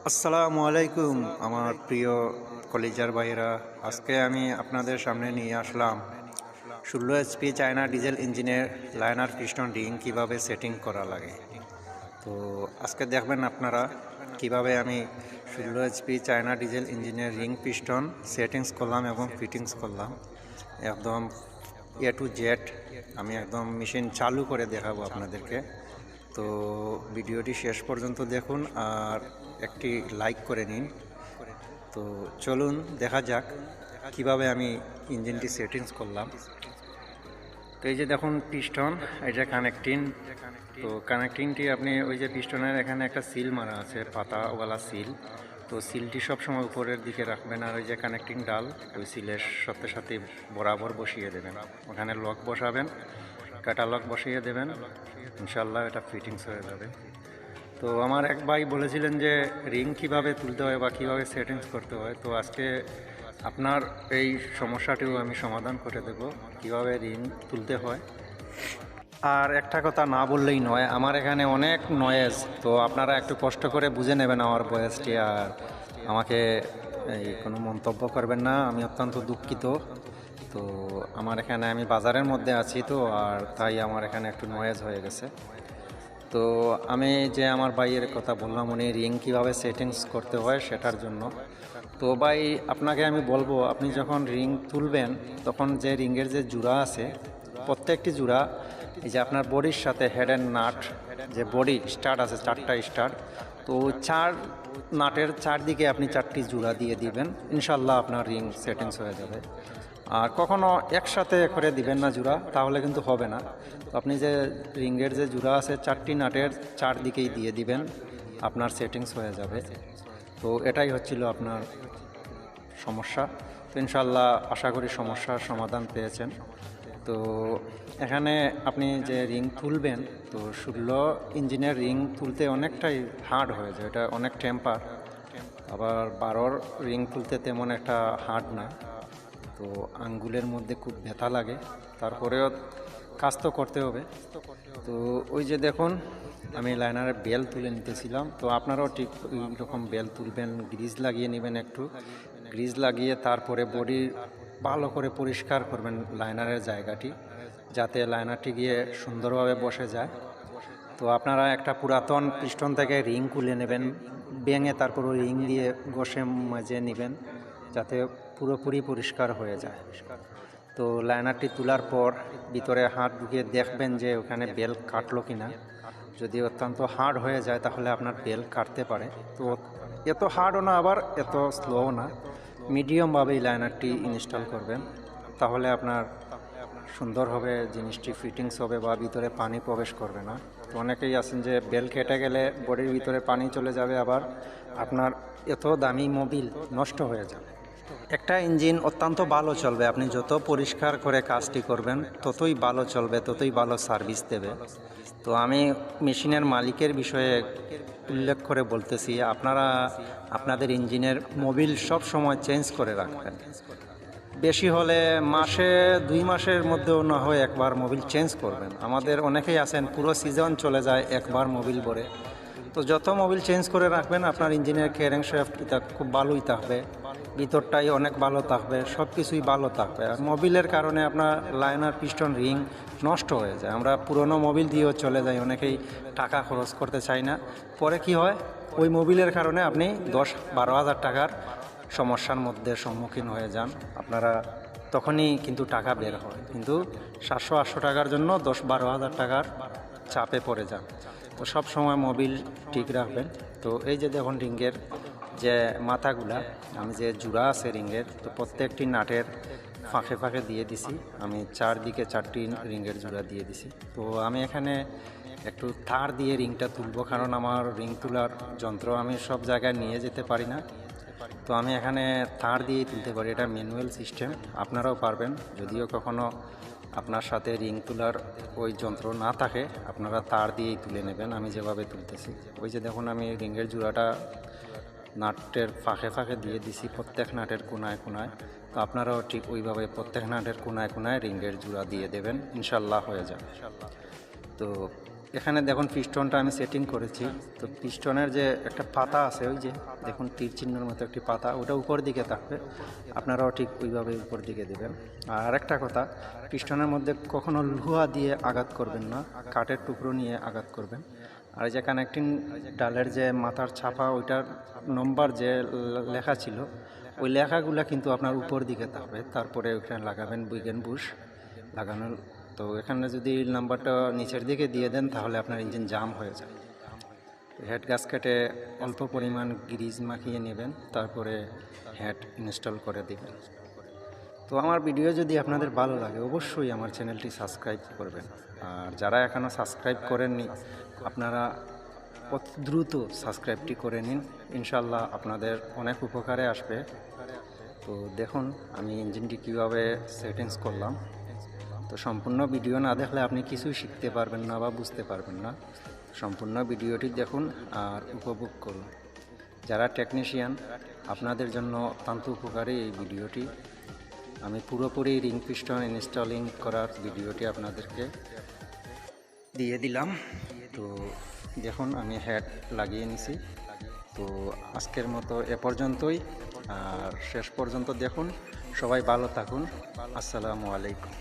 আসসালামু আলাইকুম আমার প্রিয় কলিজার ভাইরা। আজকে আমি আপনাদের সামনে নিয়ে আসলাম 16 HP চায়না ডিজেল ইঞ্জিনের লাইনার পিস্টন রিং কিভাবে সেটিং করা লাগে। তো আজকে দেখবেন আপনারা কিভাবে আমি 16 HP চায়না ডিজেল ইঞ্জিনের রিং পিস্টন সেটিংস করলাম এবং ফিটিংস করলাম একদম টু জেড। আমি একদম মেশিন চালু করে দেখাবো আপনাদেরকে। তো ভিডিওটি শেষ পর্যন্ত দেখুন আর একটি লাইক করে নিন। তো চলুন দেখা যাক কিভাবে আমি ইঞ্জিনটি সেটিংস করলাম। তো এই যে দেখুন পিস্টন, এই যে কানেক্টিং। তো কানেক্টিংটি আপনি ওই যে পিস্টনের এখানে একটা সিল মারা আছে, পাতাওয়ালা সিল। তো সিলটি সবসময় উপরের দিকে রাখবেন, আর ওই যে কানেক্টিং ডাল ওই সিলের সাথে সাথে বরাবর বসিয়ে দেবেন। ওখানে লক বসাবেন, ক্যাটালগ বসিয়ে দেবেন, ইনশাল্লাহ এটা ফিটিংস হয়ে যাবে। তো আমার এক ভাই বলেছিলেন যে রিং কিভাবে তুলতে হয় বা কীভাবে সেটিংস করতে হয়। তো আজকে আপনার এই সমস্যাটিও আমি সমাধান করে দেব, কিভাবে রিং তুলতে হয়। আর একটা কথা না বললেই নয়, আমার এখানে অনেক নয়েজ, তো আপনারা একটু কষ্ট করে বুঝে নেবেন আমার ভয়েসটি, আর আমাকে এই কোনো মন্তব্য করবেন না, আমি অত্যন্ত দুঃখিত। তো আমার এখানে আমি বাজারের মধ্যে আছি, তো আর তাই আমার এখানে একটু নয়েজ হয়ে গেছে। তো আমি যে আমার ভাইয়ের কথা বললাম, উনি রিং কীভাবে সেটিংস করতে হয় সেটার জন্য। তো ভাই আপনাকে আমি বলবো, আপনি যখন রিং তুলবেন তখন যে রিংয়ের যে জোড়া আছে, প্রত্যেকটি জোড়া এই যে আপনার বডির সাথে হেড অ্যান্ড নাট যে বডি স্টার্ট আছে, চারটা স্টার্ট, তো চার নাটের চারদিকে আপনি চারটি জোড়া দিয়ে দিবেন, ইনশাল্লাহ আপনার রিং সেটিংস হয়ে যাবে। আর কখনো একসাথে করে দিবেন না জোড়া, তাহলে কিন্তু হবে না। তো আপনি যে রিংয়ের যে জোড়া আছে চারটি নাটের চারদিকেই দিয়ে দিবেন, আপনার সেটিংস হয়ে যাবে। তো এটাই হচ্ছিল আপনার সমস্যা। তো ইনশাল্লাহ আশা করি সমস্যার সমাধান পেয়েছেন। তো এখানে আপনি যে রিং তুলবেন, তো 16 ইঞ্জিনের রিং তুলতে অনেকটাই হার্ড হয়ে যায়, এটা অনেক টেম্পার। আবার 12 রিং তুলতে তেমন একটা হার্ড না। তো আঙ্গুলের মধ্যে খুব ব্যথা লাগে, তারপরেও কাজ তো করতে হবে। তো ওই যে দেখুন আমি লাইনারের বেল তুলে নিতেছিলাম, তো আপনারাও ঠিক ওই রকম বেল তুলবেন, গ্রিজ লাগিয়ে নেবেন, একটু গ্রিজ লাগিয়ে তারপরে বডি ভালো করে পরিষ্কার করবেন লাইনারের জায়গাটি, যাতে লাইনারটি গিয়ে সুন্দরভাবে বসে যায়। তো আপনারা একটা পুরাতন পিস্টন থেকে রিং খুলে নেবেন, ভেঙে তারপর ওই রিং দিয়ে ঘষে মাজে নেবেন, যাতে পুরোপুরি পরিষ্কার হয়ে যায়। তো লাইনারটি তোলার পর ভিতরে হাত ঢুকিয়ে দেখবেন যে ওখানে বেল কাটলো কি না। যদি অত্যন্ত হার্ড হয়ে যায় তাহলে আপনার বেল কাটতে পারে। তো এত হার্ডও না আবার এত স্লোও না, মিডিয়ামভাবে এই লাইনারটি ইনস্টল করবেন, তাহলে আপনার সুন্দর হবে, জিনিসটি ফিটিংস হবে বা ভিতরে পানি প্রবেশ করবে না। তো অনেকেই আছেন যে বেল কেটে গেলে বডির ভিতরে পানি চলে যাবে, আবার আপনার এত দামি মোবিল নষ্ট হয়ে যাবে। একটা ইঞ্জিন অত্যন্ত ভালো চলবে, আপনি যত পরিষ্কার করে কাজটি করবেন ততই ভালো চলবে, ততই ভালো সার্ভিস দেবে। তো আমি মেশিনের মালিকের বিষয়ে উল্লেখ করে বলতেছি, আপনারা আপনাদের ইঞ্জিনের মোবিল সব সময় চেঞ্জ করে রাখবেন। বেশি হলে মাসে 2 মাসের মধ্যেও না হয় একবার মোবিল চেঞ্জ করবেন। আমাদের অনেকেই আছেন পুরো সিজন চলে যায় একবার মোবিল ভরে। তো যত মোবিল চেঞ্জ করে রাখবেন আপনার ইঞ্জিনের ক্যারিং শ্যাফট এটা খুব ভালোই থাকবে, ভিতরটাই অনেক ভালো থাকবে, সব কিছুই ভালো থাকবে। আর মোবিলের কারণে আপনার লাইনার পিস্টন রিং নষ্ট হয়ে যায়, আমরা পুরনো মোবিল দিয়েও চলে যাই, অনেকেই টাকা খরচ করতে চাই না। পরে কি হয়, ওই মোবিলের কারণে আপনি 10-12 হাজার টাকার সমস্যার মধ্যে সম্মুখীন হয়ে যান, আপনারা তখনই কিন্তু টাকা বের হয়, কিন্তু 700-800 টাকার জন্য 10-12 হাজার টাকার চাপে পড়ে যান। তো সব সময় মোবিল ঠিক রাখবেন। তো এই যে দেখুন রিংয়ের যে মাথাগুলা, আমি যে জোড়া আছে রিংয়ের, তো প্রত্যেকটি নাটের ফাঁকে ফাঁকে দিয়ে দিছি, আমি চারদিকে 4টি রিংয়ের জোড়া দিয়ে দিছি। তো আমি এখানে একটু তার দিয়ে রিংটা তুলবো, কারণ আমার রিং তোলার যন্ত্র আমি সব জায়গায় নিয়ে যেতে পারি না। তো আমি এখানে তার দিয়েই তুলতে পারি, এটা ম্যানুয়াল সিস্টেম, আপনারাও পারবেন। যদিও কখনো আপনার সাথে রিং তোলার ওই যন্ত্র না থাকে, আপনারা তার দিয়েই তুলে নেবেন, আমি যেভাবে তুলতেছি। ওই যে দেখুন আমি রিংয়ের জোড়াটা নাটের ফাঁকে ফাঁকে দিয়ে দিছি, প্রত্যেক নাটের কোনায় কোনায়। তো আপনারাও ঠিক ওইভাবে প্রত্যেক নাটের কোনায় কোনায় রিংয়ের জোড়া দিয়ে দেবেন, ইনশাল্লাহ হয়ে যাবে। তো এখানে দেখুন পিস্টনটা আমি সেটিং করেছি। তো পিস্টনের যে একটা পাতা আছে, ওই যে দেখুন তীর চিহ্নের মতো একটি পাতা, ওটা উপর দিকে থাকবে, আপনারাও ঠিক ওইভাবে উপর দিকে দেবেন। আর একটা কথা, পিস্টনের মধ্যে কখনো লোহা দিয়ে আঘাত করবেন না, কাঠের টুকরো নিয়ে আঘাত করবেন। আর এই যে কানেক্টিং ডালের যে মাথার ছাপা, ওইটার নম্বর যে লেখা ছিল, ওই লেখাগুলো কিন্তু আপনার উপর দিকে থাকবে। তারপরে ওখানে লাগাবেন বুইগেন বুশ লাগানোর। তো এখানে যদি নাম্বারটা নিচের দিকে দিয়ে দেন তাহলে আপনার ইঞ্জিন জাম হয়ে যায়। হেড গ্যাসকেটে অল্প পরিমাণ গ্রিজ মাখিয়ে নেবেন, তারপরে হেড ইনস্টল করে দেবেন। তো আমার ভিডিও যদি আপনাদের ভালো লাগে অবশ্যই আমার চ্যানেলটি সাবস্ক্রাইব করবেন। আর যারা এখনও সাবস্ক্রাইব করেননি, আপনারা অতি দ্রুত সাবস্ক্রাইবটি করে নিন, ইনশাল্লাহ আপনাদের অনেক উপকারে আসবে। তো দেখুন আমি ইঞ্জিনটি কীভাবে সেটিংস করলাম। তো সম্পূর্ণ ভিডিও না দেখলে আপনি কিছুই শিখতে পারবেন না বা বুঝতে পারবেন না। সম্পূর্ণ ভিডিওটি দেখুন আর উপভোগ করুন। যারা টেকনিশিয়ান, আপনাদের জন্য অত্যন্ত উপকারী এই ভিডিওটি। আমি পুরোপুরি রিং পিস্টন ইনস্টলিং করার ভিডিওটি আপনাদেরকে দিয়ে দিলাম। তো দেখুন আমি হেড লাগিয়ে নিছি। তো আজকের মতো এ পর্যন্তই, আর শেষ পর্যন্ত দেখুন। সবাই ভালো থাকুন। আসসালামু আলাইকুম।